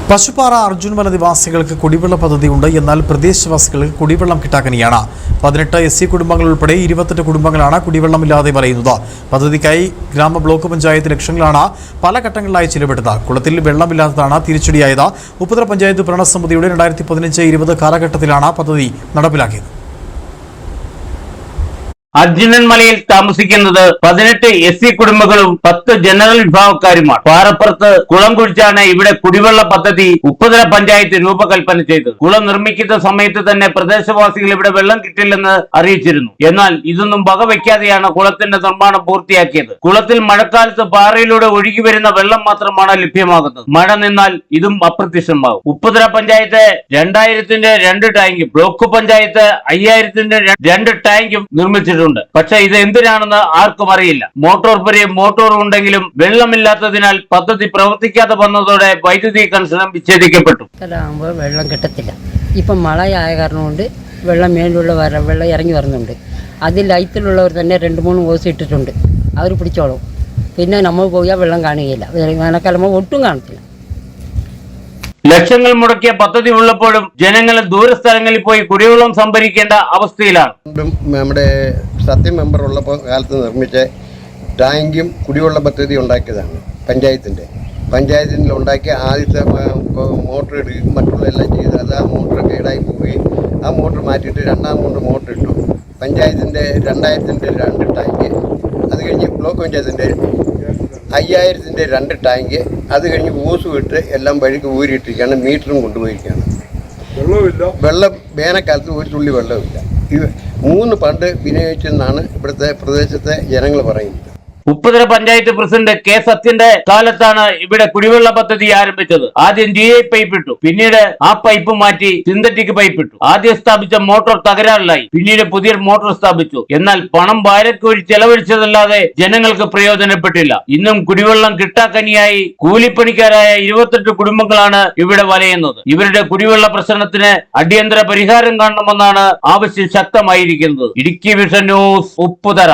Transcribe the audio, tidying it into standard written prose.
പശുപ്പാറ അർജുൻമല നിവാസികൾക്ക് കുടിവെള്ള പദ്ധതിയുണ്ട്. എന്നാൽ പ്രദേശവാസികൾക്ക് കുടിവെള്ളം കിട്ടാക്കനിയാണ്. 18 SC കുടുംബങ്ങൾ ഉൾപ്പെടെ 28 കുടുംബങ്ങളാണ് കുടിവെള്ളമില്ലാതെ വലയുന്നത്. പദ്ധതിക്കായി ഗ്രാമ ബ്ലോക്ക് പഞ്ചായത്ത് ലക്ഷങ്ങളാണ് പല ഘട്ടങ്ങളിലായി ചിലവിട്ടത്. കുളത്തിൽ വെള്ളമില്ലാത്തതാണ് തിരിച്ചടിയായത്. ഉപ്പുതറ പഞ്ചായത്ത് ഭരണസമിതിയുടെ 2015-20 കാലഘട്ടത്തിലാണ് പദ്ധതി നടപ്പിലാക്കിയത്. അർജുനൻ മലയിൽ താമസിക്കുന്നത് 18 SC കുടുംബങ്ങളും 10 ജനറൽ വിഭാഗക്കാരുമാണ്. പാറപ്പുറത്ത് കുളം കുഴിച്ചാണ് ഇവിടെ കുടിവെള്ള പദ്ധതി ഉപ്പുതറ പഞ്ചായത്ത് രൂപകൽപ്പന ചെയ്തത്. കുളം നിർമ്മിക്കുന്ന സമയത്ത് തന്നെ പ്രദേശവാസികൾ ഇവിടെ വെള്ളം കിട്ടില്ലെന്ന് അറിയിച്ചിരുന്നു. എന്നാൽ ഇതൊന്നും വകവയ്ക്കാതെയാണ് കുളത്തിന്റെ നിർമ്മാണം പൂർത്തിയാക്കിയത്. കുളത്തിൽ മഴക്കാലത്ത് പാറയിലൂടെ ഒഴുകി വരുന്ന വെള്ളം മാത്രമാണ് ലഭ്യമാകുന്നത്. മഴ നിന്നാൽ ഇതും അപ്രത്യക്ഷമാകും. ഉപ്പുതറ പഞ്ചായത്ത് 2000-ന്റെ 2 ടാങ്കും ബ്ലോക്ക് പഞ്ചായത്ത് 5000-ന്റെ 2 ടാങ്കും നിർമ്മിച്ചിട്ടുണ്ട്. പക്ഷെ ഇത് എന്തിനാണെന്ന് ആർക്കും അറിയില്ല. മോട്ടോർ ഉണ്ടെങ്കിലും വെള്ളമില്ലാത്തതിനാൽ പദ്ധതി പ്രവർത്തിക്കാതെ വന്നതോടെ വൈദ്യുതി കണക്ഷൻ വിച്ഛേദിക്കപ്പെട്ടു. വെള്ളം കിട്ടത്തില്ല. ഇപ്പം മഴയായ കാരണം കൊണ്ട് വെള്ളം മേലുള്ള വെള്ളം ഇറങ്ങി വരുന്നുണ്ട്. അതിൽ ലൈറ്റിലുള്ളവർ തന്നെ 2-3 ഓസ് ഇട്ടിട്ടുണ്ട്. അവർ പിടിച്ചോളും. പിന്നെ നമ്മൾ പോയാൽ വെള്ളം കാണുകയില്ല. വേനൽക്കാലം ഒട്ടും കാണത്തില്ല. ലക്ഷങ്ങൾ മുടക്കിയ പദ്ധതി ഉള്ളപ്പോഴും ജനങ്ങൾ ദൂരസ്ഥലങ്ങളിൽ പോയി കുടിവെള്ളം സംഭരിക്കേണ്ട അവസ്ഥയിലാണ്. നമ്മുടെ സത്യം മെമ്പർ ഉള്ളപ്പോൾ കാലത്ത് നിർമ്മിച്ച ടാങ്കും കുടിവെള്ള പദ്ധതി ഉണ്ടാക്കിയതാണ് പഞ്ചായത്തിൽ ഉണ്ടാക്കിയ ആദ്യത്തെ മോട്ടർ ഇടുകയും മറ്റുള്ള എല്ലാം ചെയ്ത് അത് ആ മോട്ടർ കേടായി പോവുകയും ആ മോട്ടർ മാറ്റിയിട്ട് 2ാം മോട്ടർ ഇട്ടു. പഞ്ചായത്തിൻ്റെ 2000-ന്റെ 2 ടാങ്ക്, അത് കഴിഞ്ഞ് ബ്ലോക്ക് പഞ്ചായത്തിൻ്റെ 5000-ന്റെ 2 ടാങ്ക്, അത് കഴിഞ്ഞ് ഓസ് വിട്ട് എല്ലാം വഴിക്ക് ഊരിയിട്ടിരിക്കുകയാണ്. മീറ്ററും കൊണ്ടുപോയിരിക്കുകയാണ്. വെള്ളം വേനൽക്കാലത്ത് ഒരു തുള്ളി വെള്ളമില്ല. ഈ 3 ഫണ്ട് വിനിയോഗിച്ചെന്നാണ് ഇവിടുത്തെ പ്രദേശത്തെ ജനങ്ങൾ പറയുന്നത്. ഉപ്പുതറ പഞ്ചായത്ത് പ്രസിഡന്റ് കെ സത്യന്റെ കാലത്താണ് ഇവിടെ കുടിവെള്ള പദ്ധതി ആരംഭിച്ചത്. ആദ്യം GI പൈപ്പ് ഇട്ടു. പിന്നീട് ആ പൈപ്പ് മാറ്റി സിന്തറ്റിക് പൈപ്പ് ഇട്ടു. ആദ്യം സ്ഥാപിച്ച മോട്ടോർ തകരാറിലായി. പിന്നീട് പുതിയ മോട്ടോർ സ്ഥാപിച്ചു. എന്നാൽ പണം വാരക്കോരി ചെലവഴിച്ചതല്ലാതെ ജനങ്ങൾക്ക് പ്രയോജനപ്പെട്ടില്ല. ഇന്നും കുടിവെള്ളം കിട്ടാക്കനിയായി കൂലിപ്പണിക്കാരായ 28 കുടുംബങ്ങളാണ് ഇവിടെ വലയുന്നത്. ഇവരുടെ കുടിവെള്ള പ്രശ്നത്തിന് അടിയന്തര പരിഹാരം കാണണമെന്നാണ് ആവശ്യം ശക്തമായിരിക്കുന്നത്. Idukki vision news, Upputhara.